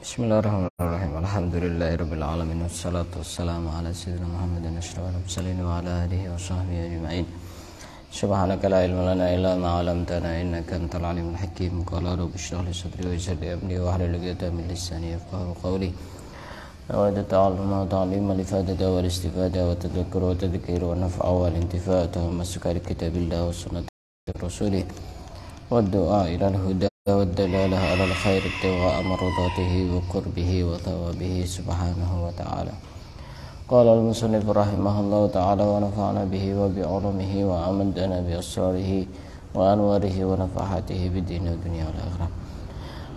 Bismillahirrahmanirrahim. Alhamdulillahirabbil alamin wassalatu wassalamu ala sayyidina Muhammadin asyrafil mursalin wa ala alihi wa sahbihi ajma'in. Subhanaka la ilma lana illa ma 'allamtana innaka antal alimul hakim. Qala rabbi shrah li sadri wa yassir li amri wahlul 'uqdatam min lisani yafqahu qawli. Wa ta'allama wa ta'lima li fadada wal istifada wa tadhakkur wa tadhkir wa naf'a wal intifa' wa masukar kitabillah wa sunnati rasulih wa du'a ila al-huda والدلالة على الخير ابتغاء مرضاته وقربه وثوابه سبحانه وتعالى. قال المصنف رحمه الله تعالى ونفعنا به وبعلومه وأمدنا بأسراره وأنواره ونفحاته بالدين والدنيا والآخرة.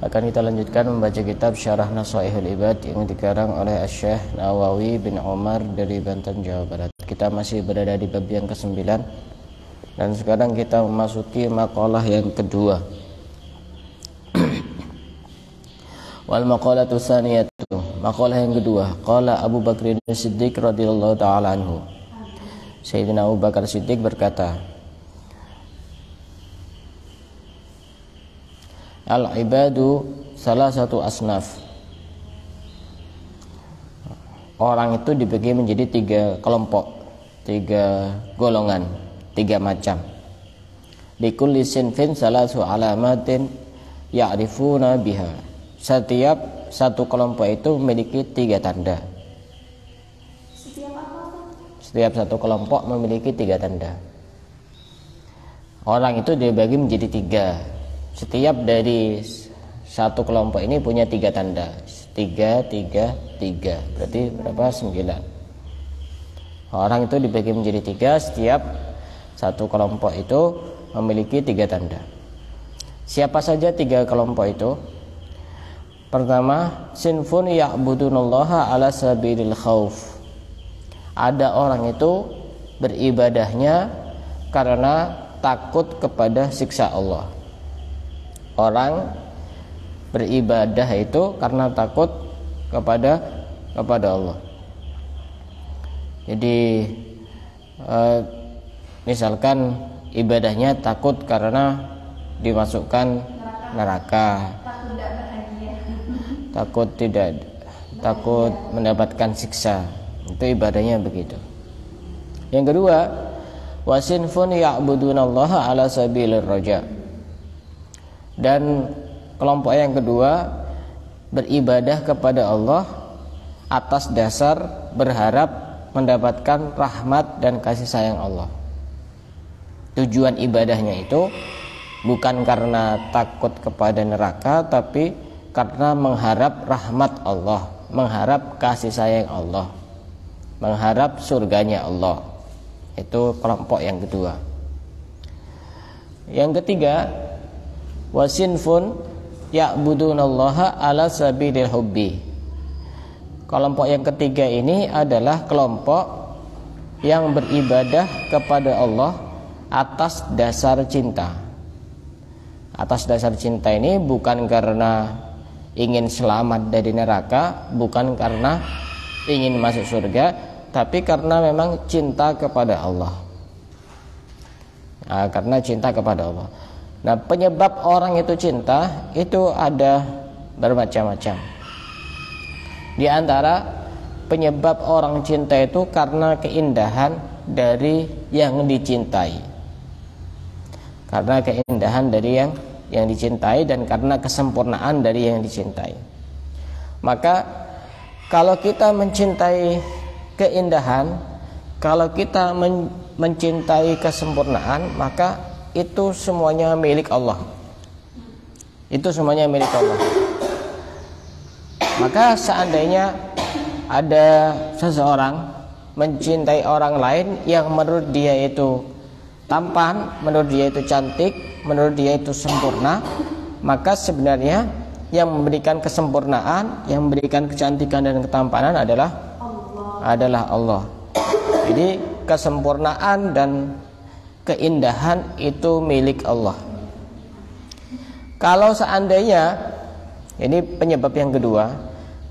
Akan kita lanjutkan membaca kitab Syarah Nasaihul Ibad yang dikarang oleh Syekh Nawawi bin Umar dari Banten, Jawa Barat. Kita masih berada di bab yang ke-9 dan sekarang kita memasuki makalah yang kedua. Wal maqalatu tsaniyatu, maqalah yang kedua, qala Abu Bakr As-Siddiq radhiyallahu taala anhu. Sayyidina Abu Bakar Siddiq berkata, al-ibadu salah satu asnaf. Orang itu dibagi menjadi 3 kelompok, 3 golongan, 3 macam. Likulli sinfin salasu alamatin ya'rifuna biha. Setiap satu kelompok itu memiliki 3 tanda. Setiap satu kelompok memiliki 3 tanda. Orang itu dibagi menjadi 3. Setiap dari satu kelompok ini punya 3 tanda. 3, 3, 3. Berarti berapa? 9. Orang itu dibagi menjadi 3. Setiap satu kelompok itu memiliki 3 tanda. Siapa saja 3 kelompok itu? Pertama, sinfun ya'budunallaha ala sabilil khauf. Ada orang itu beribadahnya karena takut kepada siksa Allah. Orang beribadah itu karena takut kepada Allah. Jadi misalkan ibadahnya takut karena dimasukkan neraka, takut mendapatkan siksa. Itu ibadahnya begitu. Yang kedua, wasinfun ya'budunallaha ala sabilir raja. Dan kelompok yang kedua beribadah kepada Allah atas dasar berharap mendapatkan rahmat dan kasih sayang Allah. Tujuan ibadahnya itu bukan karena takut kepada neraka, tapi karena mengharap rahmat Allah, mengharap kasih sayang Allah, mengharap surganya Allah. Itu kelompok yang kedua. Yang ketiga, wasinfun ya'budunallaha ala sabilil hubbi. Kelompok yang ketiga ini adalah kelompok yang beribadah kepada Allah atas dasar cinta. Atas dasar cinta ini bukan karena ingin selamat dari neraka, bukan karena ingin masuk surga, tapi karena memang cinta kepada Allah. Karena cinta kepada Allah. Nah, penyebab orang itu cinta itu ada bermacam-macam. Di antara penyebab orang cinta itu karena keindahan dari yang dicintai. Karena keindahan dari yang dicintai dan karena kesempurnaan dari yang dicintai. Maka kalau kita mencintai keindahan, kalau kita mencintai kesempurnaan, maka itu semuanya milik Allah. Itu semuanya milik Allah. Maka seandainya ada seseorang mencintai orang lain yang menurut dia itu tampan, menurut dia itu cantik, menurut dia itu sempurna, maka sebenarnya yang memberikan kesempurnaan, yang memberikan kecantikan dan ketampanan adalah Allah. Jadi kesempurnaan dan keindahan itu milik Allah. Kalau seandainya, ini penyebab yang kedua,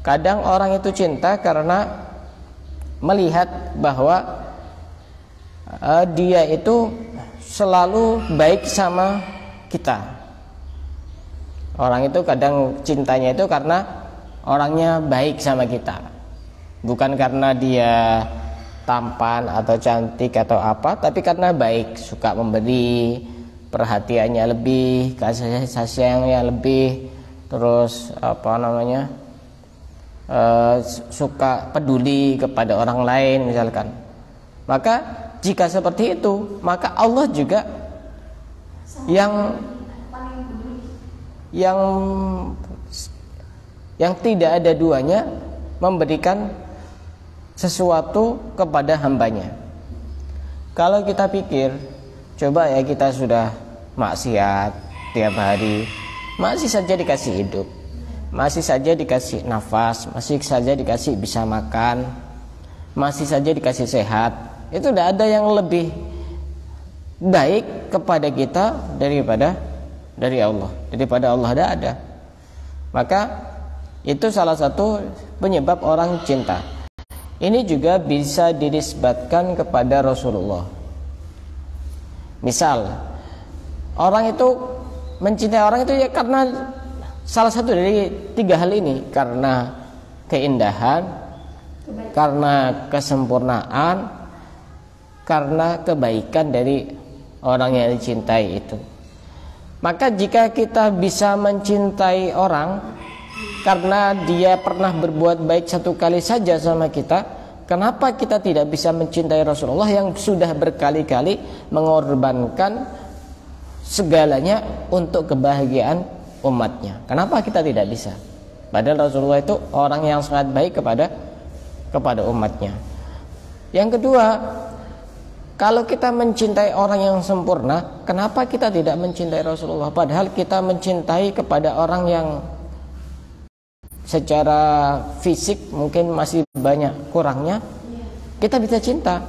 kadang orang itu cinta karena melihat bahwa dia itu selalu baik sama kita. Orang itu kadang cintanya itu karena orangnya baik sama kita, bukan karena dia tampan atau cantik atau apa, tapi karena baik, suka memberi, perhatiannya lebih, kasih sayangnya lebih, terus suka peduli kepada orang lain misalkan. Maka jika seperti itu, maka Allah juga yang tidak ada duanya memberikan sesuatu kepada hambanya. Kalau kita pikir, coba ya, kita sudah maksiat tiap hari, masih saja dikasih hidup, masih saja dikasih nafas, masih saja dikasih bisa makan, masih saja dikasih sehat. Itu tidak ada yang lebih baik kepada kita daripada Allah, tidak ada. Maka itu salah satu penyebab orang cinta. Ini juga bisa dinisbatkan kepada Rasulullah. Misal, orang itu mencintai orang itu ya karena salah satu dari 3 hal ini, karena keindahan, karena kesempurnaan, karena kebaikan dari orang yang dicintai itu. Maka jika kita bisa mencintai orang karena dia pernah berbuat baik satu kali saja sama kita, kenapa kita tidak bisa mencintai Rasulullah yang sudah berkali-kali mengorbankan segalanya untuk kebahagiaan umatnya? Kenapa kita tidak bisa? Padahal Rasulullah itu orang yang sangat baik kepada umatnya. Yang kedua, kalau kita mencintai orang yang sempurna, kenapa kita tidak mencintai Rasulullah? Padahal kita mencintai kepada orang yang secara fisik mungkin masih banyak kurangnya, kita bisa cinta.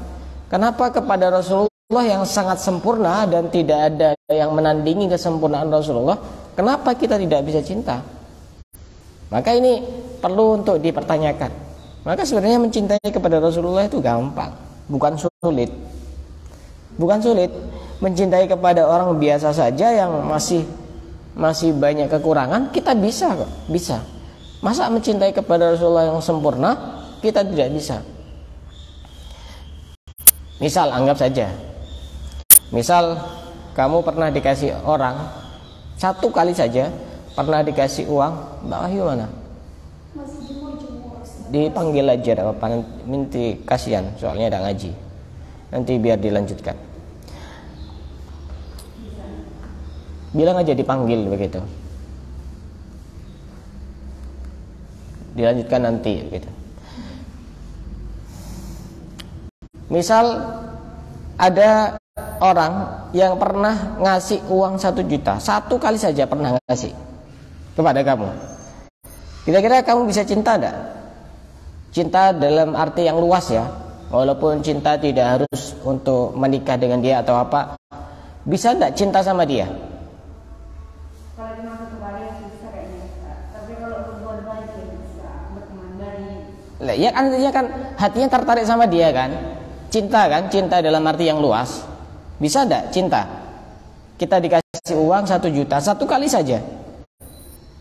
Kenapa kepada Rasulullah yang sangat sempurna dan tidak ada yang menandingi kesempurnaan Rasulullah, kenapa kita tidak bisa cinta? Maka ini perlu untuk dipertanyakan. Maka sebenarnya mencintai kepada Rasulullah itu gampang, bukan sulit. Bukan sulit. Mencintai kepada orang biasa saja yang masih banyak kekurangan, kita bisa kok, bisa. Masa mencintai kepada Rasulullah yang sempurna kita tidak bisa? Misal, anggap saja, misal kamu pernah dikasih orang satu kali saja, pernah dikasih uang, Mbak Wahyu mana? Dipanggil aja, nanti kasihan, soalnya ada ngaji. Nanti biar dilanjutkan. Bilang aja dipanggil begitu. Dilanjutkan nanti begitu. Misal ada orang yang pernah ngasih uang 1 juta, satu kali saja pernah ngasih kepada kamu. Kira-kira kamu bisa cinta enggak? Cinta dalam arti yang luas ya. Walaupun cinta tidak harus untuk menikah dengan dia atau apa. Bisa enggak cinta sama dia? Kalau cuma satu kali bisa kayaknya. Tapi kalau berbuat baik ya bisa, berteman baik. Ya kan hatinya tertarik sama dia kan? Cinta kan? Cinta dalam arti yang luas. Bisa enggak cinta? Kita dikasih uang 1 juta, satu kali saja.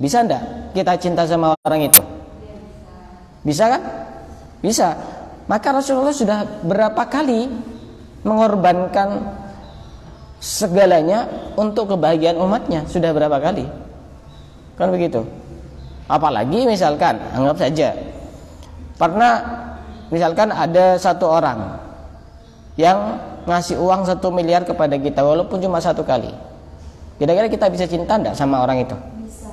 Bisa enggak kita cinta sama orang itu? Bisa kan? Bisa. Maka Rasulullah sudah berapa kali mengorbankan segalanya untuk kebahagiaan umatnya. Sudah berapa kali? Kan begitu. Apalagi misalkan, anggap saja pernah, misalkan ada satu orang yang ngasih uang 1 miliar kepada kita, walaupun cuma satu kali. Kira-kira kita bisa cinta enggak sama orang itu? Bisa.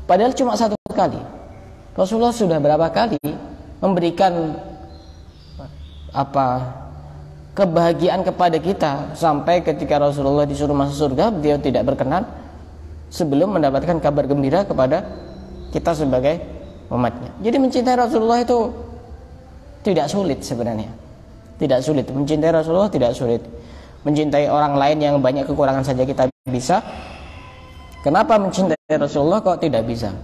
Padahal cuma satu kali. Rasulullah sudah berapa kali memberikan kebahagiaan kepada kita, sampai ketika Rasulullah disuruh masuk surga, beliau tidak berkenan sebelum mendapatkan kabar gembira kepada kita sebagai umatnya. Jadi mencintai Rasulullah itu tidak sulit sebenarnya. Tidak sulit. Mencintai Rasulullah tidak sulit. Mencintai orang lain yang banyak kekurangan saja kita bisa. Kenapa mencintai Rasulullah kok tidak bisa?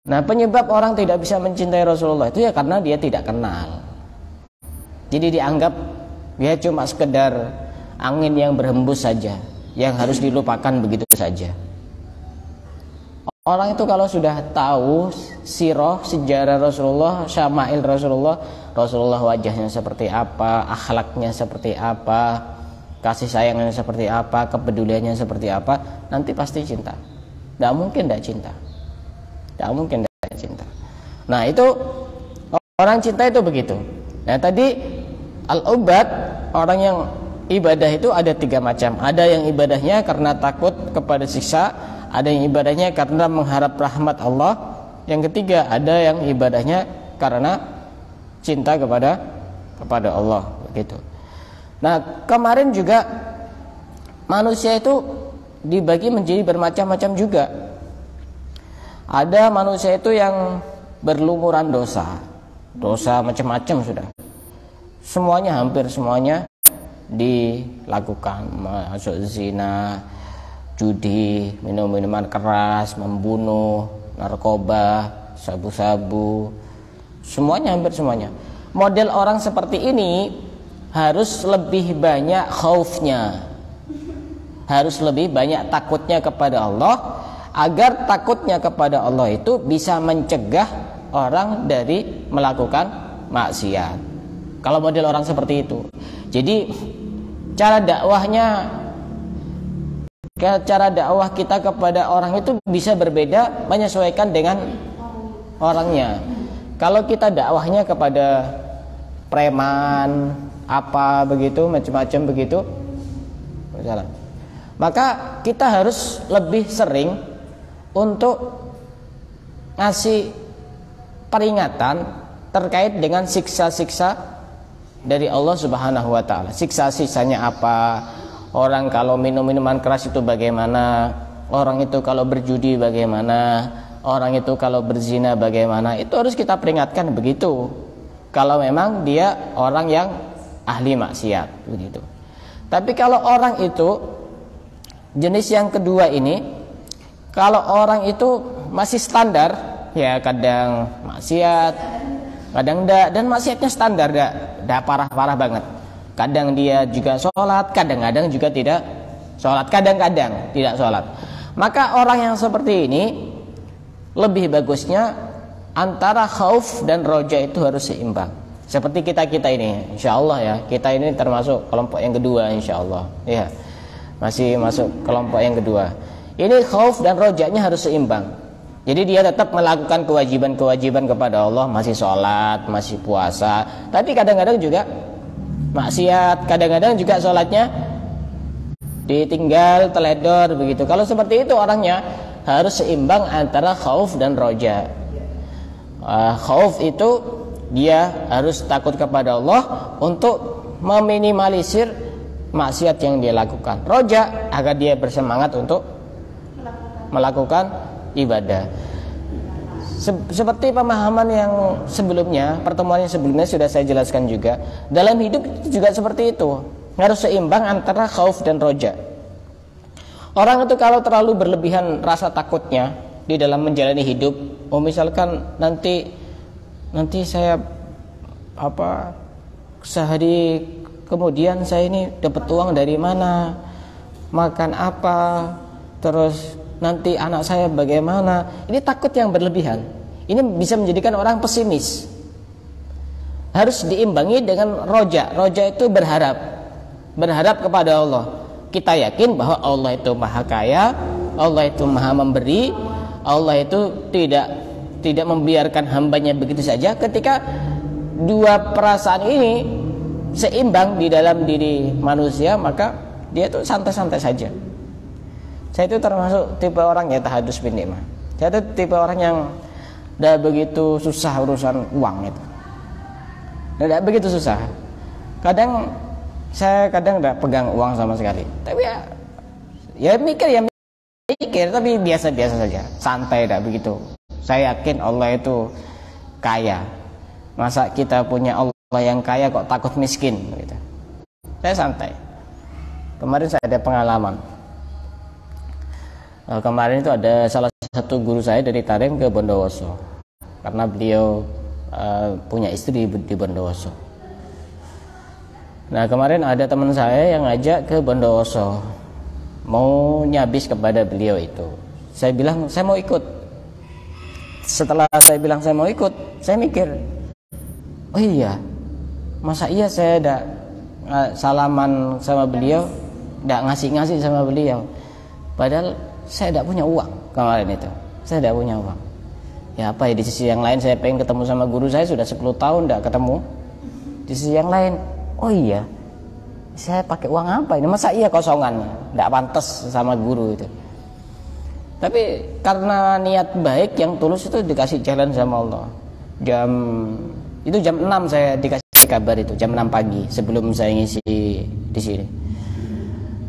Nah, penyebab orang tidak bisa mencintai Rasulullah itu ya karena dia tidak kenal. Jadi dianggap dia cuma sekedar angin yang berhembus saja, yang harus dilupakan begitu saja. Orang itu kalau sudah tahu sirah, sejarah Rasulullah, syama'il Rasulullah, Rasulullah wajahnya seperti apa, akhlaknya seperti apa, kasih sayangnya seperti apa, kepeduliannya seperti apa, nanti pasti cinta. Tidak mungkin tidak cinta. Tidak mungkin tidak cinta. Nah itu orang cinta itu begitu. Nah tadi al-ubad, orang yang ibadah itu ada 3 macam. Ada yang ibadahnya karena takut kepada siksa, ada yang ibadahnya karena mengharap rahmat Allah. Yang ketiga, ada yang ibadahnya karena cinta kepada Allah, begitu. Nah, kemarin juga manusia itu dibagi menjadi bermacam-macam juga. Ada manusia itu yang berlumuran dosa. Dosa macam-macam sudah. Semuanya, hampir semuanya dilakukan, masuk zina, judi, minum minuman keras, membunuh, narkoba, sabu-sabu, semuanya, hampir semuanya. Model orang seperti ini harus lebih banyak khaufnya, harus lebih banyak takutnya kepada Allah, agar takutnya kepada Allah itu bisa mencegah orang dari melakukan maksiat. Kalau model orang seperti itu, jadi cara dakwah kita kepada orang itu bisa berbeda, menyesuaikan dengan orangnya. Kalau kita dakwahnya kepada preman apa begitu, macam-macam begitu, maka kita harus lebih sering untuk ngasih peringatan terkait dengan siksa-siksa dari Allah Subhanahu wa taala. Siksa-siksanya apa? Orang kalau minum minuman keras itu bagaimana? Orang itu kalau berjudi bagaimana? Orang itu kalau berzina bagaimana? Itu harus kita peringatkan begitu. Kalau memang dia orang yang ahli maksiat begitu. Tapi kalau orang itu jenis yang kedua ini, kalau orang itu masih standar, ya kadang maksiat, kadang enggak, dan maksiatnya standar, enggak parah-parah banget. Kadang dia juga sholat, kadang-kadang juga tidak sholat, kadang-kadang tidak sholat. Maka orang yang seperti ini lebih bagusnya antara khauf dan roja itu harus seimbang. Seperti kita ini, insya Allah ya, kita ini termasuk kelompok yang kedua, insya Allah. Ya, masih masuk kelompok yang kedua. Ini khauf dan rojanya harus seimbang. Jadi dia tetap melakukan kewajiban-kewajiban kepada Allah, masih sholat, masih puasa, tapi kadang-kadang juga maksiat, kadang-kadang juga sholatnya ditinggal, teledor begitu. Kalau seperti itu orangnya harus seimbang antara khauf dan roja. Khauf itu dia harus takut kepada Allah untuk meminimalisir maksiat yang dia lakukan. Roja agar dia bersemangat untuk melakukan ibadah. Seperti pemahaman yang sebelumnya, pertemuan yang sebelumnya sudah saya jelaskan juga. Dalam hidup itu juga seperti itu, harus seimbang antara khauf dan roja. Orang itu kalau terlalu berlebihan rasa takutnya di dalam menjalani hidup, misalkan nanti saya sehari kemudian saya ini dapat uang dari mana, makan apa, terus nanti anak saya bagaimana. Ini takut yang berlebihan. Ini bisa menjadikan orang pesimis. Harus diimbangi dengan roja. Roja itu berharap kepada Allah. Kita yakin bahwa Allah itu maha kaya, Allah itu maha memberi, Allah itu tidak membiarkan hambanya begitu saja. Ketika dua perasaan ini seimbang di dalam diri manusia, maka dia itu santai-santai saja. Saya itu termasuk tipe orang ya tahadus bin nikmah. Saya itu tipe orang yang tidak begitu susah urusan uang itu. Tidak begitu susah. Saya kadang tidak pegang uang sama sekali. Tapi ya mikir tapi biasa-biasa saja. Santai, tidak begitu. Saya yakin Allah itu kaya. Masa kita punya Allah yang kaya kok takut miskin gitu. Saya santai. Kemarin saya ada pengalaman. Kemarin itu ada salah satu guru saya dari Tarem ke Bondowoso, karena beliau punya istri di Bondowoso. Nah kemarin ada teman saya yang ngajak ke Bondowoso, mau nyabis kepada beliau itu. Saya bilang saya mau ikut. Setelah saya bilang saya mau ikut, saya mikir, oh iya, masa iya saya tidak salaman sama beliau, tidak ngasih sama beliau, padahal saya tidak punya uang kemarin itu. Saya tidak punya uang. Ya apa ya, di sisi yang lain saya pengen ketemu sama guru saya, sudah 10 tahun tidak ketemu. Di sisi yang lain, oh iya, saya pakai uang apa ini? Masa iya kosongan, tidak pantas sama guru itu. Tapi karena niat baik yang tulus itu dikasih jalan sama Allah. Jam 6 saya dikasih kabar itu, jam 6 pagi sebelum saya ngisi di sini.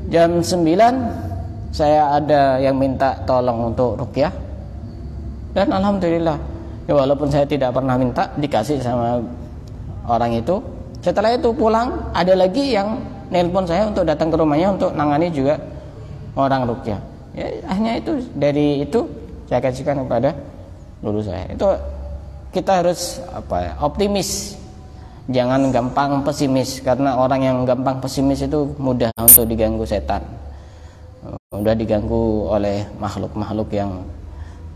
Jam 9 saya ada yang minta tolong untuk ruqyah. Dan alhamdulillah, ya walaupun saya tidak pernah minta, dikasih sama orang itu. Setelah itu pulang, ada lagi yang nelpon saya untuk datang ke rumahnya untuk nangani juga orang ruqyah. Ya, akhirnya itu dari itu saya kasihkan kepada guru saya. Itu kita harus optimis, jangan gampang pesimis, karena orang yang gampang pesimis itu mudah untuk diganggu setan, mudah diganggu oleh makhluk-makhluk yang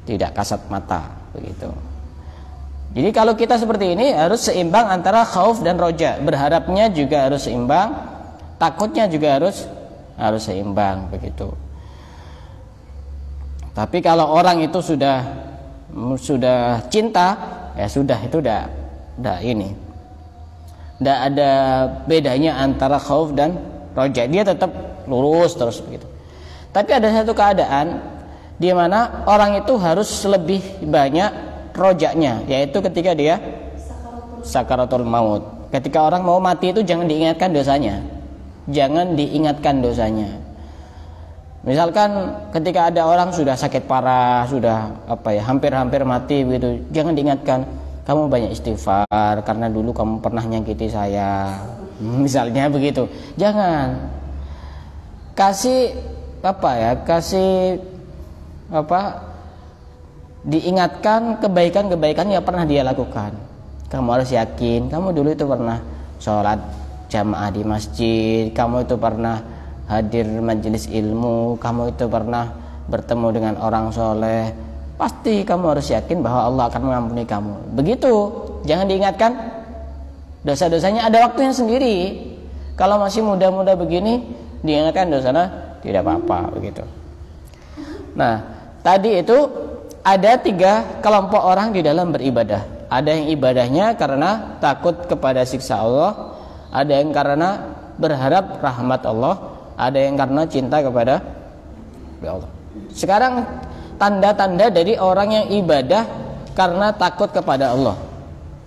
tidak kasat mata begitu. Jadi kalau kita seperti ini harus seimbang antara khauf dan roja, berharapnya juga harus seimbang, takutnya juga harus seimbang begitu. Tapi kalau orang itu sudah cinta, ya sudah, itu udah ini. Tidak ada bedanya antara khauf dan roja, dia tetap lurus terus begitu. Tapi ada satu keadaan di mana orang itu harus lebih banyak rojaknya, yaitu ketika dia sakaratul maut. Ketika orang mau mati itu jangan diingatkan dosanya. Misalkan ketika ada orang sudah sakit parah, sudah hampir mati begitu, jangan diingatkan, kamu banyak istighfar karena dulu kamu pernah nyakiti saya. Misalnya begitu. Jangan. Kasih diingatkan kebaikan-kebaikan yang pernah dia lakukan. Kamu harus yakin, kamu dulu itu pernah sholat jamaah di masjid, kamu itu pernah hadir majelis ilmu, kamu itu pernah bertemu dengan orang soleh. Pasti kamu harus yakin bahwa Allah akan mengampuni kamu. Begitu, jangan diingatkan dosa-dosanya, ada waktunya sendiri. Kalau masih muda-muda begini, diingatkan dosanya tidak apa-apa begitu. Nah, tadi itu ada 3 kelompok orang di dalam beribadah. Ada yang ibadahnya karena takut kepada siksa Allah, ada yang karena berharap rahmat Allah, ada yang karena cinta kepada Allah. Sekarang tanda-tanda dari orang yang ibadah karena takut kepada Allah.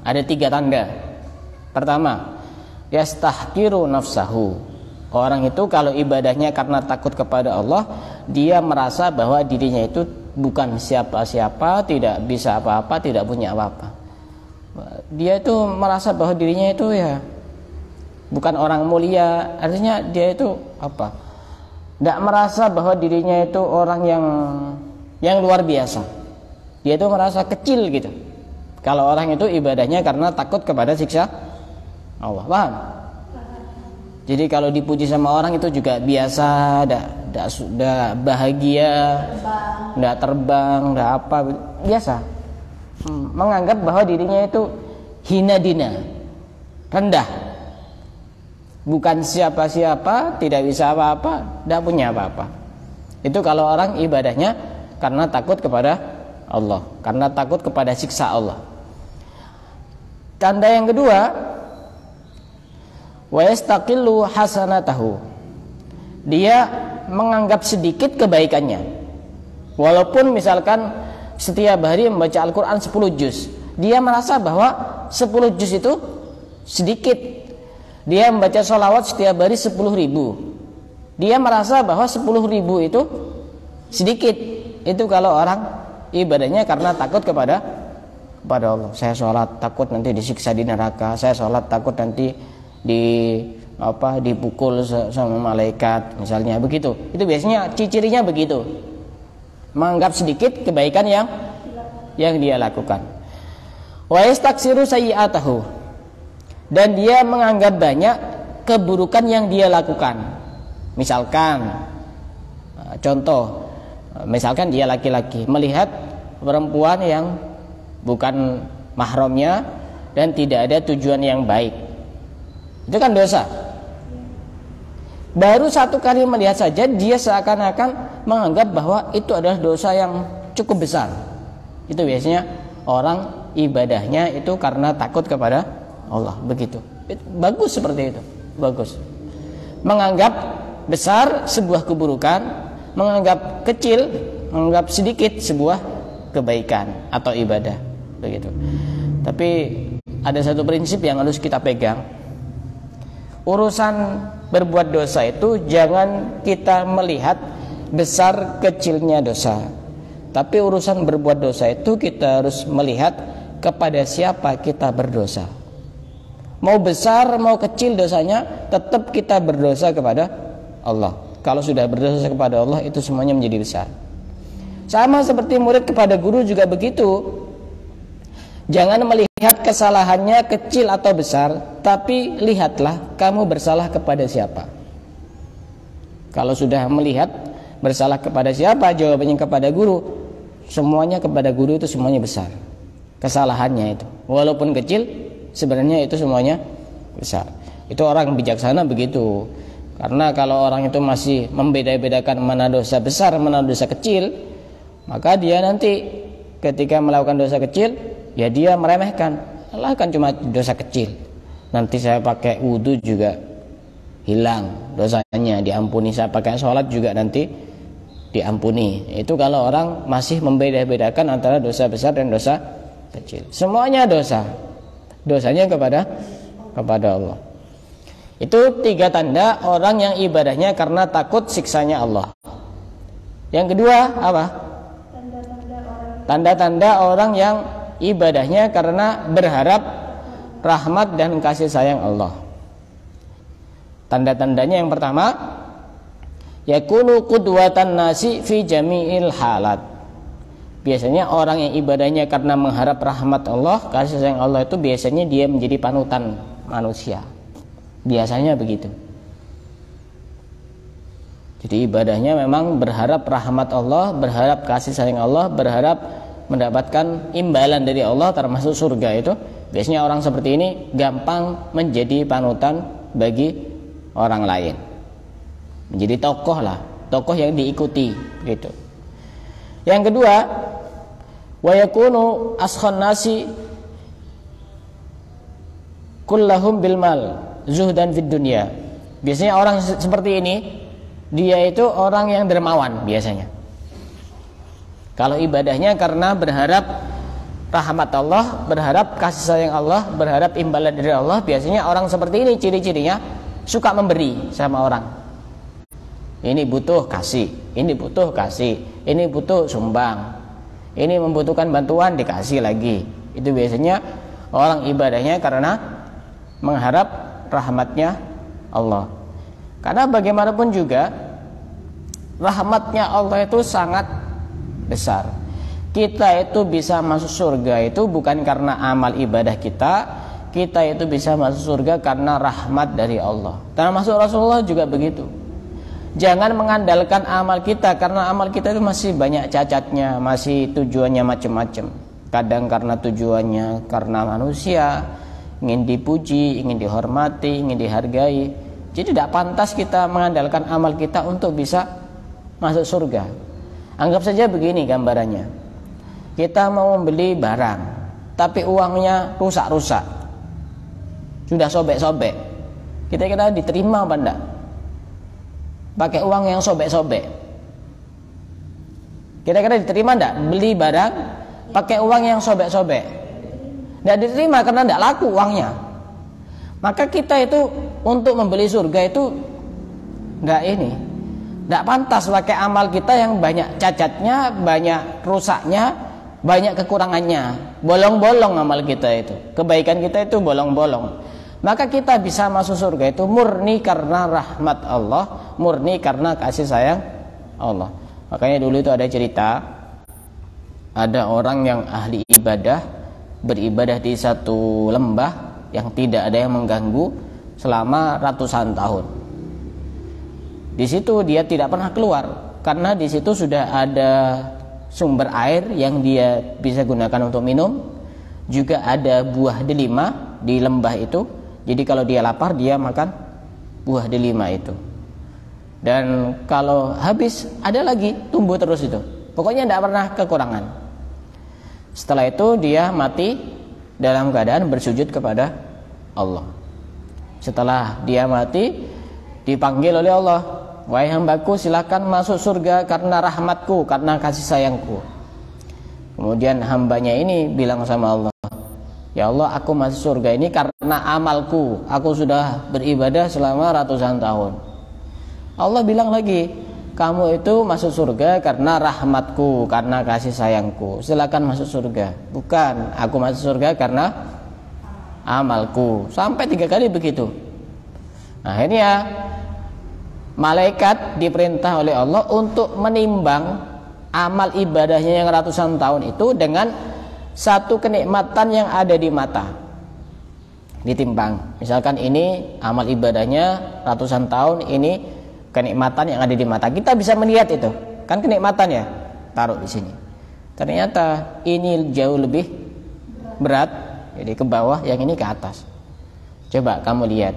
Ada 3 tanda. Pertama, yastahqiru nafsahu. Orang itu kalau ibadahnya karena takut kepada Allah, dia merasa bahwa dirinya itu bukan siapa-siapa, tidak bisa apa-apa, tidak punya apa-apa. Dia itu merasa bahwa dirinya itu ya bukan orang mulia. Artinya dia itu tidak merasa bahwa dirinya itu orang yang luar biasa. Dia itu merasa kecil gitu. Kalau orang itu ibadahnya karena takut kepada siksa Allah, paham? Jadi kalau dipuji sama orang itu juga biasa, tidak bahagia, tidak terbang, tidak apa, biasa. Menganggap bahwa dirinya itu hina dina, rendah, bukan siapa-siapa, tidak bisa apa-apa, tidak punya apa-apa. Itu kalau orang ibadahnya karena takut kepada Allah, karena takut kepada siksa Allah. Tanda yang kedua, wa yastaqillu hasanatahu. Dia menganggap sedikit kebaikannya. Walaupun misalkan setiap hari membaca Al-Quran 10 juz, dia merasa bahwa 10 juz itu sedikit. Dia membaca sholawat setiap hari 10.000, dia merasa bahwa 10.000 itu sedikit. Itu kalau orang ibadahnya karena takut kepada Allah. Saya sholat takut nanti disiksa di neraka, saya sholat takut nanti dipukul sama malaikat, misalnya begitu. Itu biasanya cirinya begitu, menganggap sedikit kebaikan yang dia lakukan. Wa yastaksiru sayyi'atahu, dan dia menganggap banyak keburukan yang dia lakukan. Misalkan contoh, misalkan dia laki-laki melihat perempuan yang bukan mahramnya, dan tidak ada tujuan yang baik. Itu kan dosa. Baru satu kali melihat saja dia seakan-akan menganggap bahwa itu adalah dosa yang cukup besar. Itu biasanya orang ibadahnya itu karena takut kepada Allah, begitu. Bagus seperti itu, bagus. Menganggap besar sebuah keburukan, menganggap kecil, menganggap sedikit sebuah kebaikan atau ibadah, begitu. Tapi ada satu prinsip yang harus kita pegang. Urusan berbuat dosa itu jangan kita melihat besar kecilnya dosa. Tapi urusan berbuat dosa itu kita harus melihat kepada siapa kita berdosa. Mau besar mau kecil dosanya, tetap kita berdosa kepada Allah. Kalau sudah berdosa kepada Allah, itu semuanya menjadi besar. Sama seperti murid kepada guru juga begitu. Jangan melihat kesalahannya kecil atau besar, tapi lihatlah kamu bersalah kepada siapa. Kalau sudah melihat bersalah kepada siapa, jawabannya kepada guru, semuanya kepada guru itu semuanya besar. Kesalahannya itu, walaupun kecil, sebenarnya itu semuanya besar. Itu orang bijaksana begitu. Karena kalau orang itu masih membeda-bedakan mana dosa besar, mana dosa kecil, maka dia nanti ketika melakukan dosa kecil, ya dia meremehkan. Allah kan cuma dosa kecil, nanti saya pakai wudhu juga hilang dosanya, diampuni. Saya pakai sholat juga nanti diampuni. Itu kalau orang masih membeda-bedakan antara dosa besar dan dosa kecil. Semuanya dosa, dosanya kepada Allah. Itu 3 tanda orang yang ibadahnya karena takut siksanya Allah. Yang kedua apa? Tanda-tanda orang yang ibadahnya karena berharap rahmat dan kasih sayang Allah. Tanda-tandanya yang pertama, yakunu qudwatan nasi fi jami'il halat. Biasanya orang yang ibadahnya karena mengharap rahmat Allah, kasih sayang Allah, itu biasanya dia menjadi panutan manusia. Biasanya begitu. Jadi ibadahnya memang berharap rahmat Allah, berharap kasih sayang Allah, berharap mendapatkan imbalan dari Allah termasuk surga. Itu biasanya orang seperti ini gampang menjadi panutan bagi orang lain, menjadi tokoh lah, tokoh yang diikuti gitu. Yang kedua, wa yakunu askhon nasi kullahum bil mal zuhdan fid dunya. Biasanya orang seperti ini dia itu orang yang dermawan biasanya. Kalau ibadahnya karena berharap rahmat Allah, berharap kasih sayang Allah, berharap imbalan dari Allah, biasanya orang seperti ini ciri-cirinya suka memberi sama orang. Ini butuh kasih, ini butuh kasih, ini butuh sumbang, ini membutuhkan bantuan dikasih lagi. Itu biasanya orang ibadahnya karena mengharap rahmatnya Allah. Karena bagaimanapun juga rahmatnya Allah itu sangat besar. Kita itu bisa masuk surga itu bukan karena amal ibadah kita. Kita itu bisa masuk surga karena rahmat dari Allah. Termasuk Rasulullah juga begitu. Jangan mengandalkan amal kita, karena amal kita itu masih banyak cacatnya, masih tujuannya macam-macam. Kadang karena tujuannya karena manusia, ingin dipuji, ingin dihormati, ingin dihargai. Jadi tidak pantas kita mengandalkan amal kita untuk bisa masuk surga. Anggap saja begini gambarannya. Kita mau membeli barang, tapi uangnya rusak-rusak, sudah sobek-sobek. Kita diterima apa enggak? Pakai uang yang sobek-sobek, kira-kira diterima enggak? Beli barang pakai uang yang sobek-sobek, enggak diterima karena enggak laku uangnya. Maka kita itu untuk membeli surga itu enggak pantas pakai amal kita yang banyak cacatnya, banyak rusaknya, banyak kekurangannya, bolong-bolong amal kita itu, kebaikan kita itu bolong-bolong. Maka kita bisa masuk surga itu murni karena rahmat Allah, murni karena kasih sayang Allah. Makanya dulu itu ada cerita, ada orang yang ahli ibadah, beribadah di satu lembah yang tidak ada yang mengganggu selama ratusan tahun. Di situ dia tidak pernah keluar karena di situ sudah ada sumber air yang dia bisa gunakan untuk minum, juga ada buah delima di lembah itu. Jadi kalau dia lapar dia makan buah delima itu. Dan kalau habis ada lagi, tumbuh terus itu. Pokoknya tidak pernah kekurangan. Setelah itu dia mati dalam keadaan bersujud kepada Allah. Setelah dia mati, dipanggil oleh Allah, wahai hambaku, silakan masuk surga karena rahmatku, karena kasih sayangku. Kemudian hambanya ini bilang sama Allah, ya Allah, aku masuk surga ini karena amalku, aku sudah beribadah selama ratusan tahun. Allah bilang lagi, kamu itu masuk surga karena rahmatku, karena kasih sayangku, silakan masuk surga. Bukan, aku masuk surga karena amalku. Sampai 3 kali begitu. Akhirnya malaikat diperintah oleh Allah untuk menimbang amal ibadahnya yang ratusan tahun itu dengan satu kenikmatan yang ada di mata. Ditimbang. Misalkan ini amal ibadahnya ratusan tahun, ini kenikmatan yang ada di mata. Kita bisa melihat itu, kan kenikmatan ya, taruh di sini. Ternyata ini jauh lebih berat, jadi ke bawah, yang ini ke atas. Coba kamu lihat,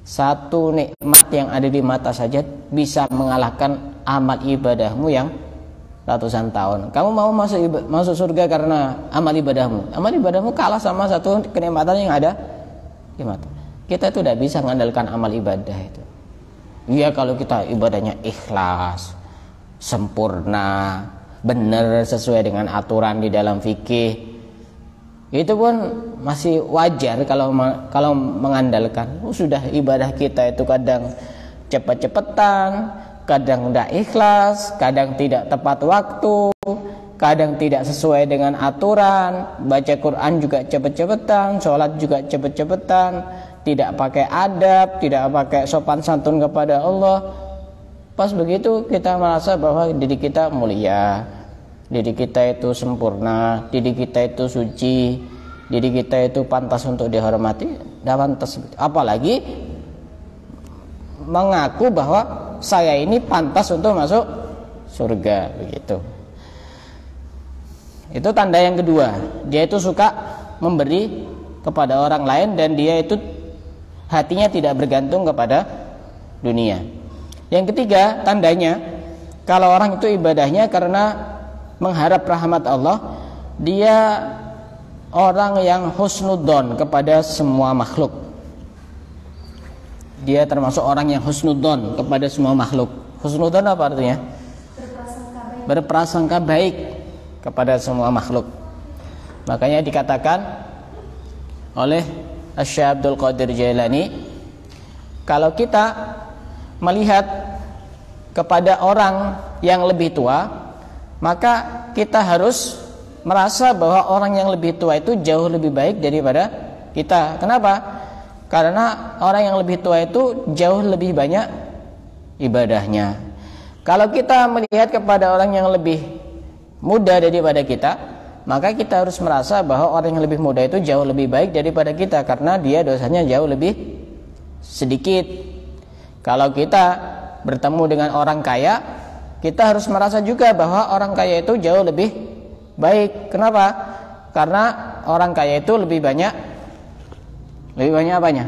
satu nikmat yang ada di mata saja bisa mengalahkan amal ibadahmu yang ratusan tahun. Kamu mau masuk surga karena amal ibadahmu. Amal ibadahmu kalah sama satu kenikmatan yang ada di mata. Kita itu tidak bisa mengandalkan amal ibadah itu. Ya kalau kita ibadahnya ikhlas, sempurna, benar sesuai dengan aturan di dalam fikih, itu pun masih wajar kalau mengandalkan. Sudah ibadah kita itu kadang cepat-cepatan, kadang tidak ikhlas, kadang tidak tepat waktu, kadang tidak sesuai dengan aturan, baca Quran juga cepet-cepetan, sholat juga cepet-cepetan, tidak pakai adab, tidak pakai sopan santun kepada Allah. Pas begitu kita merasa bahwa diri kita mulia, diri kita itu sempurna, diri kita itu suci, diri kita itu pantas untuk dihormati. Tidak pantas. Apalagi mengaku bahwa saya ini pantas untuk masuk surga, begitu. Itu tanda yang kedua. Dia itu suka memberi kepada orang lain dan dia itu hatinya tidak bergantung kepada dunia. Yang ketiga tandanya, kalau orang itu ibadahnya karena mengharap rahmat Allah, dia orang yang husnudzon kepada semua makhluk. Dia termasuk orang yang husnudzon kepada semua makhluk. Husnudzon apa artinya? Berprasangka baik kepada semua makhluk. Makanya dikatakan oleh Syekh Abdul Qadir Jailani, kalau kita melihat kepada orang yang lebih tua, maka kita harus merasa bahwa orang yang lebih tua itu jauh lebih baik daripada kita. Kenapa? Karena orang yang lebih tua itu jauh lebih banyak ibadahnya. Kalau kita melihat kepada orang yang lebih muda daripada kita, maka kita harus merasa bahwa orang yang lebih muda itu jauh lebih baik daripada kita, karena dia dosanya jauh lebih sedikit. Kalau kita bertemu dengan orang kaya, kita harus merasa juga bahwa orang kaya itu jauh lebih baik. Kenapa? Karena orang kaya itu lebih banyak apanya?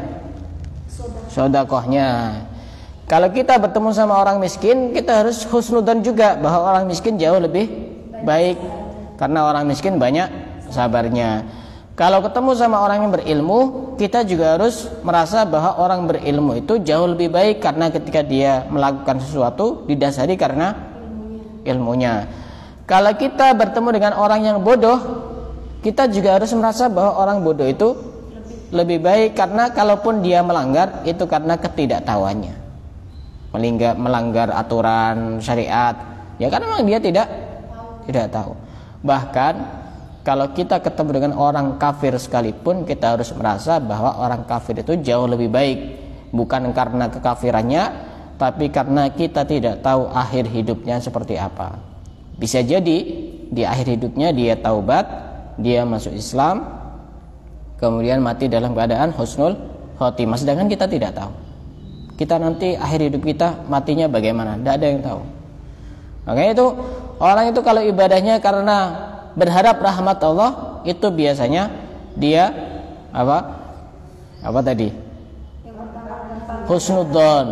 Sedekahnya. Kalau kita bertemu sama orang miskin, kita harus husnudzon juga bahwa orang miskin jauh lebih baik, karena orang miskin banyak sabarnya. Kalau ketemu sama orang yang berilmu, kita juga harus merasa bahwa orang berilmu itu jauh lebih baik, karena ketika dia melakukan sesuatu didasari karena ilmunya. Kalau kita bertemu dengan orang yang bodoh, kita juga harus merasa bahwa orang bodoh itu lebih baik, karena kalaupun dia melanggar itu karena ketidaktahuannya, melanggar aturan syariat, ya karena memang dia tidak tahu. Bahkan kalau kita ketemu dengan orang kafir sekalipun, kita harus merasa bahwa orang kafir itu jauh lebih baik, bukan karena kekafirannya, tapi karena kita tidak tahu akhir hidupnya seperti apa. Bisa jadi di akhir hidupnya dia taubat, dia masuk Islam, kemudian mati dalam keadaan husnul khotimah, sedangkan kita tidak tahu. Kita nanti akhir hidup kita matinya bagaimana, tidak ada yang tahu. Makanya itu orang itu kalau ibadahnya karena berharap rahmat Allah, itu biasanya dia apa tadi? Yang pertama tentang Husnudzon,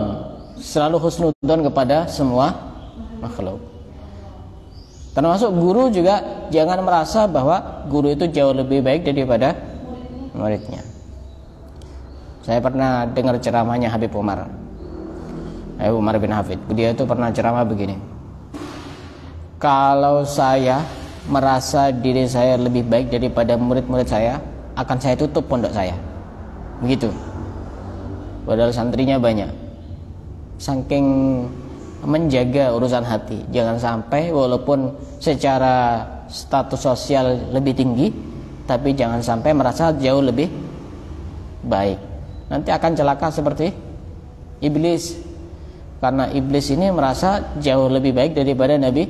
selalu husnudzon kepada semua makhluk. Termasuk guru juga jangan merasa bahwa guru itu jauh lebih baik daripada muridnya. Saya pernah dengar ceramahnya Habib Umar bin Hafid. Dia itu pernah ceramah begini. Kalau saya merasa diri saya lebih baik daripada murid-murid saya, akan saya tutup pondok saya. Begitu. Padahal santrinya banyak. Saking menjaga urusan hati, jangan sampai walaupun secara status sosial lebih tinggi, tapi jangan sampai merasa jauh lebih baik. Nanti akan celaka seperti iblis, karena iblis ini merasa jauh lebih baik daripada Nabi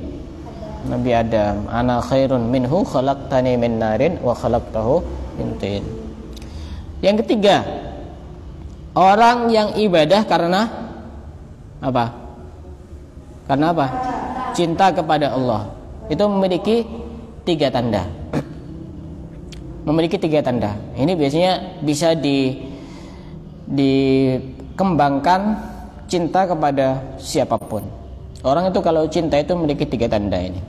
Adam. Ana khairun minhu khalaqtani min narin wa khalaqtahu min tin. Yang ketiga, orang yang ibadah karena apa? Karena apa? Cinta kepada Allah. Itu memiliki 3 tanda. Memiliki 3 tanda. Ini biasanya bisa dikembangkan cinta kepada siapapun. Orang itu kalau cinta itu memiliki 3 tanda ini.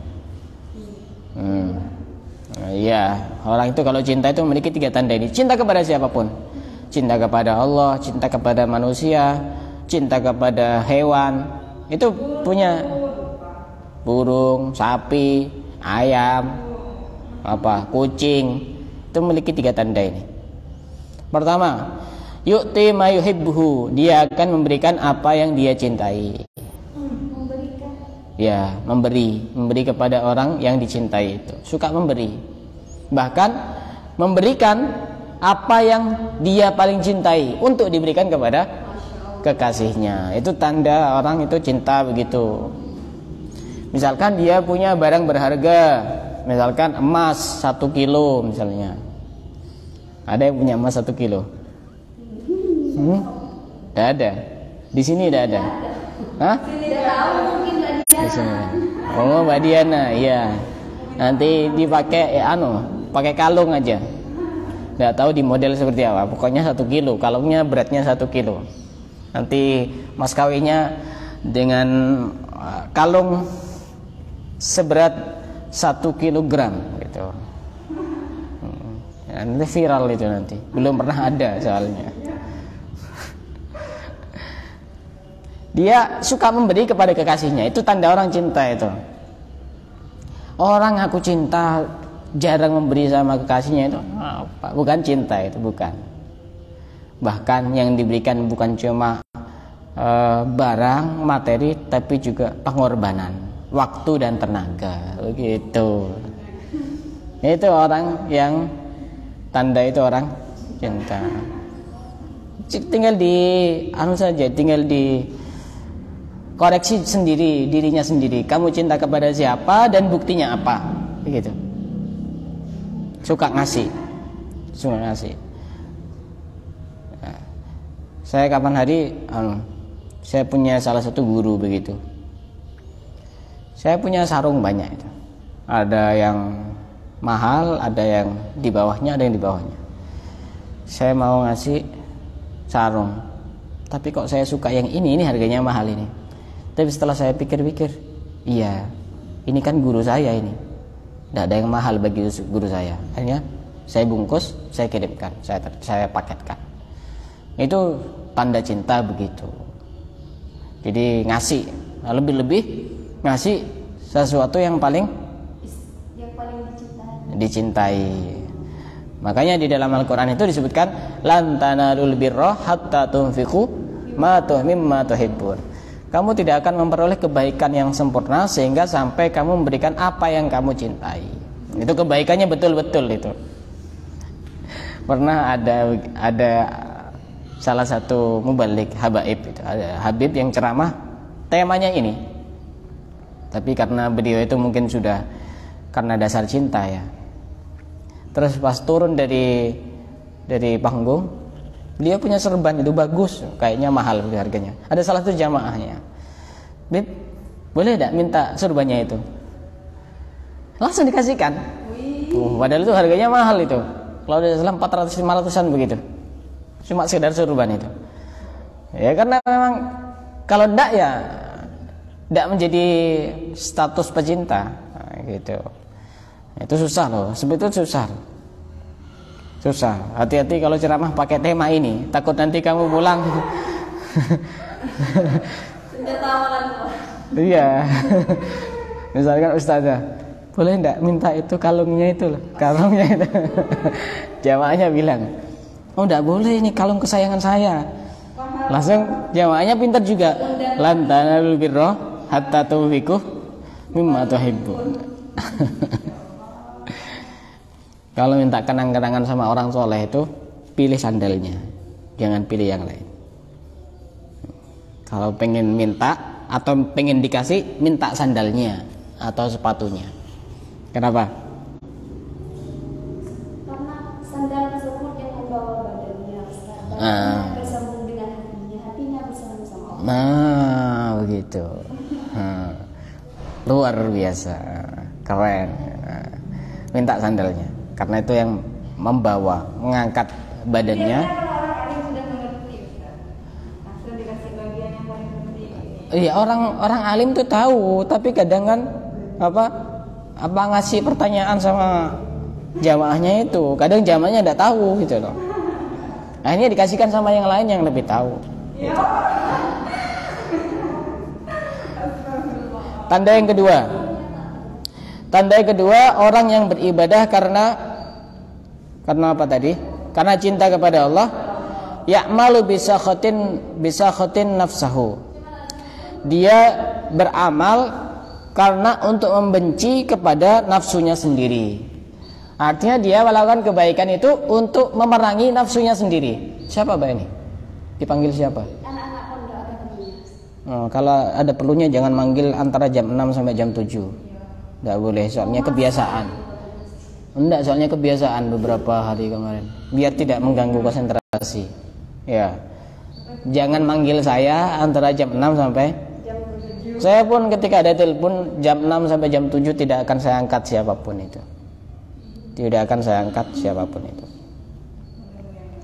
Ya, orang itu kalau cinta itu memiliki 3 tanda ini. Cinta kepada siapapun. Cinta kepada Allah, cinta kepada manusia, cinta kepada hewan. Itu punya burung, sapi, ayam, kucing. Itu memiliki 3 tanda ini. Pertama, yu'ti ma yuhibbuhu, dia akan memberikan apa yang dia cintai. Ya, memberi kepada orang yang dicintai itu. Suka memberi. Bahkan memberikan apa yang dia paling cintai untuk diberikan kepada kekasihnya. Itu tanda orang itu cinta begitu. Misalkan dia punya barang berharga, misalkan emas 1 kilo misalnya. Ada yang punya emas 1 kilo? Tidak ada. Di sini tidak ada. Hah? Di sini. Oh, Mbak Diana, iya. Nanti dipakai pakai kalung aja. Tidak tahu di model seperti apa. Pokoknya 1 kilo. Kalungnya beratnya 1 kilo. Nanti mas kawinnya dengan kalung seberat 1 kilogram gitu. Nanti viral itu nanti. Belum pernah ada soalnya. Dia suka memberi kepada kekasihnya. Itu tanda orang cinta itu. Orang aku cinta jarang memberi sama kekasihnya itu bukan cinta, itu bukan. Bahkan yang diberikan bukan cuma barang, materi, tapi juga pengorbanan, waktu dan tenaga, begitu. Itu orang yang tanda itu orang cinta. Tinggal tinggal di koreksi sendiri dirinya sendiri. Kamu cinta kepada siapa dan buktinya apa? Begitu. Suka ngasih. Nah, saya kapan hari saya punya salah satu guru begitu. Saya punya sarung banyak itu. Ada yang mahal, ada yang di bawahnya, ada yang di bawahnya. Saya mau ngasih sarung, tapi kok saya suka yang ini harganya mahal ini. Tapi setelah saya pikir-pikir, iya, ini kan guru saya ini. Tidak ada yang mahal bagi guru saya. Akhirnya saya bungkus, saya kirimkan, saya paketkan. Itu tanda cinta begitu. Jadi ngasih, lebih-lebih ngasih sesuatu yang paling dicintai. Makanya di dalam Al-Quran itu disebutkan lan tanalul birra hatta tunfiqu mimma tuhibbun. Kamu tidak akan memperoleh kebaikan yang sempurna sehingga sampai kamu memberikan apa yang kamu cintai. Itu kebaikannya betul-betul itu. Pernah ada salah satu mubalik habaib itu, ada habib yang ceramah temanya ini. Tapi karena beliau itu mungkin sudah karena dasar cinta ya. Terus pas turun dari panggung, dia punya serban itu bagus, kayaknya mahal harganya. Ada salah satu jamaahnya, Bib, boleh tidak minta serbannya itu? Langsung dikasihkan. Padahal itu harganya mahal itu. Kalau di Islam 400-500an begitu. Cuma sekedar surban itu. Ya karena memang kalau enggak ya enggak menjadi status pecinta. Nah, gitu. Itu susah loh, sebetulnya susah. Susah. Hati-hati kalau ceramah pakai tema ini, takut nanti kamu pulang. Senjata amalan. Iya. Misalkan ustazah, boleh enggak minta itu kalungnya itu loh, kalungnya itu. Jamaahnya bilang, oh enggak boleh, ini kalung kesayangan saya. Langsung jamaahnya pintar juga. Lan tanalul birra hatta tunfiqu mimma tuhibbun. Kalau minta kenang-kenangan sama orang soleh itu pilih sandalnya, jangan pilih yang lain. Kalau pengen minta atau pengen dikasih, minta sandalnya atau sepatunya. Kenapa? Karena sandal tersebut yang membawa badannya, bersambung dengan hatinya bersambung sama Allah. Nah, begitu. Luar biasa, keren. Minta sandalnya, karena itu yang membawa, mengangkat badannya. Orang alim sudah mengerti, Ustaz. Langsung dikasih bagian yang paling penting. Iya, orang alim tuh tahu, tapi kadang kan apa ngasih pertanyaan sama jamaahnya itu, kadang jamaahnya enggak tahu gitu loh. Akhirnya dikasihkan sama yang lain yang lebih tahu. Gitu. Tanda yang kedua. Tanda yang kedua, orang yang beribadah karena apa tadi? Karena cinta kepada Allah. Ya'malu bisakhatin nafsahu. Dia beramal karena untuk membenci kepada nafsunya sendiri. Artinya dia melakukan kebaikan itu untuk memerangi nafsunya sendiri. Siapa Mbak ini? Dipanggil siapa? Anak-anak pondok ada perlunya. Oh, kalau ada perlunya jangan manggil antara jam 6 sampai jam 7. Enggak boleh, soalnya kebiasaan. Enggak, soalnya kebiasaan beberapa hari kemarin. Biar tidak mengganggu konsentrasi. Ya. Jangan manggil saya antara jam 6 sampai Jam 7. saya pun ketika ada telepon jam 6 sampai jam 7 tidak akan saya angkat siapapun itu. Tidak akan saya angkat siapapun itu.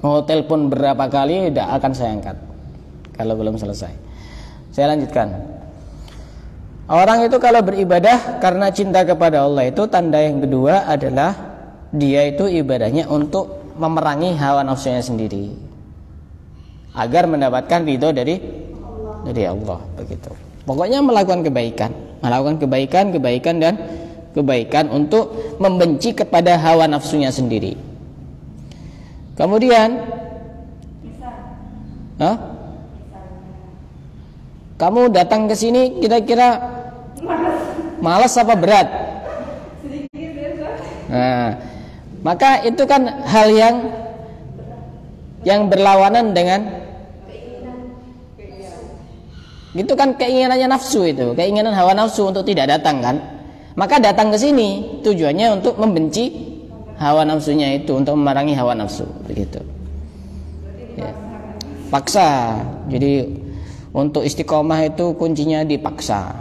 Mau telepon berapa kali tidak akan saya angkat kalau belum selesai. Saya lanjutkan. Orang itu kalau beribadah karena cinta kepada Allah itu, tanda yang kedua adalah dia itu ibadahnya untuk memerangi hawa nafsunya sendiri agar mendapatkan ridho dari Allah, begitu. Pokoknya melakukan kebaikan dan kebaikan untuk membenci kepada hawa nafsunya sendiri. Kemudian kamu datang ke sini kira-kira malas apa berat? Sedikit ya, Nah, maka itu kan hal yang berlawanan dengan itu kan keinginannya nafsu, itu keinginan hawa nafsu untuk tidak datang kan. Maka datang ke sini tujuannya untuk membenci hawa nafsunya itu, untuk memerangi hawa nafsu, begitu. Ya. Paksa. Jadi untuk istiqomah itu kuncinya dipaksa.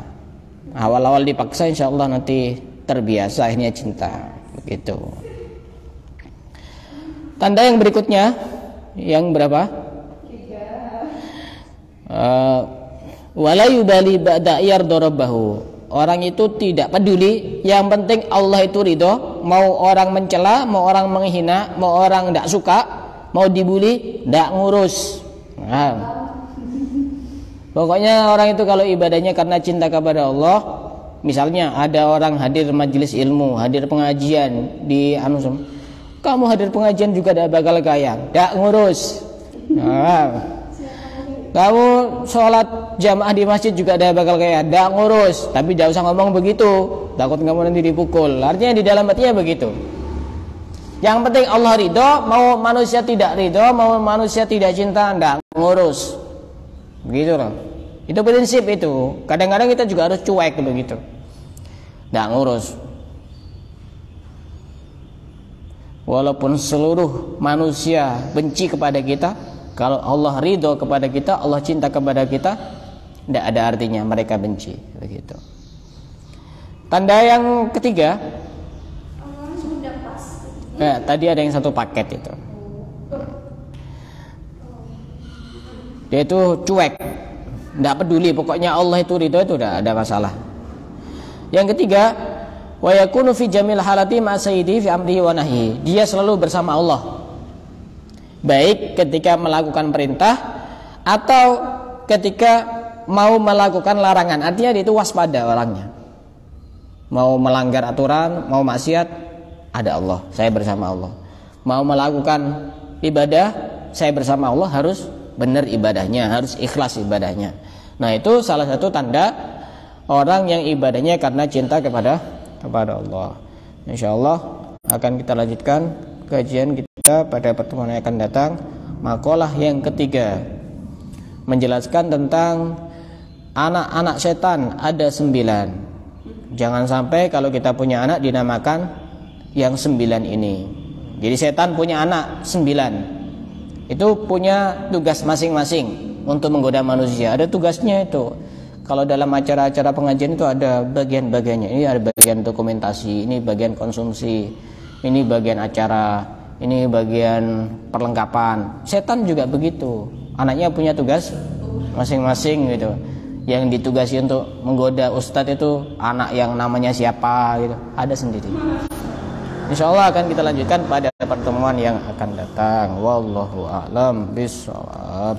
Awal-awal dipaksa, insya Allah nanti terbiasa, akhirnya cinta, begitu. Tanda yang berikutnya, yang berapa? 3. Wala yubali ba'da yardarabahu. Orang itu tidak peduli, yang penting Allah itu ridho. Mau orang mencela, mau orang menghina, mau orang tidak suka, mau dibully, tidak ngurus. Nah, pokoknya orang itu kalau ibadahnya karena cinta kepada Allah. Misalnya ada orang hadir majelis ilmu, hadir pengajian di kamu hadir pengajian juga tidak bakal kaya, tidak ngurus. Nah, kamu sholat jamaah di masjid juga tidak bakal kaya, tidak ngurus. Tapi tidak usah ngomong begitu, takut kamu nanti dipukul. Artinya di dalam hatinya begitu. Yang penting Allah ridho, mau manusia tidak ridho, mau manusia tidak cinta, tidak ngurus. Begitu loh. Itu prinsip itu. Kadang-kadang kita juga harus cuek begitu. Tidak ngurus. Walaupun seluruh manusia benci kepada kita, kalau Allah ridho kepada kita, Allah cinta kepada kita, tidak ada artinya mereka benci, begitu. Tanda yang ketiga, Tadi ada yang satu paket itu. Dia itu cuek, tidak peduli, pokoknya Allah itu ridho, itu udah ada masalah. Yang ketiga, wa yakunu fi jamil halati ma sayyidi fi amrihi wa nahyi. Dia selalu bersama Allah, baik ketika melakukan perintah atau ketika mau melakukan larangan. Artinya dia itu waspada orangnya. Mau melanggar aturan, mau maksiat, ada Allah, saya bersama Allah. Mau melakukan ibadah, saya bersama Allah, harus benar ibadahnya, harus ikhlas ibadahnya. Nah, itu salah satu tanda orang yang ibadahnya karena cinta kepada Allah. Insyaallah akan kita lanjutkan kajian kita pada pertemuan yang akan datang. Makalah yang ketiga menjelaskan tentang anak-anak setan ada 9. Jangan sampai kalau kita punya anak dinamakan yang 9 ini. Jadi setan punya anak 9. Itu punya tugas masing-masing untuk menggoda manusia. Ada tugasnya itu. Kalau dalam acara-acara pengajian itu ada bagian-bagiannya. Ini ada bagian dokumentasi, ini bagian konsumsi, ini bagian acara, ini bagian perlengkapan. Setan juga begitu. Anaknya punya tugas masing-masing gitu. Yang ditugasi untuk menggoda ustadz itu anak yang namanya siapa gitu. Ada sendiri. Insyaallah akan kita lanjutkan pada pertemuan yang akan datang. Wallahu a'lam bishawab.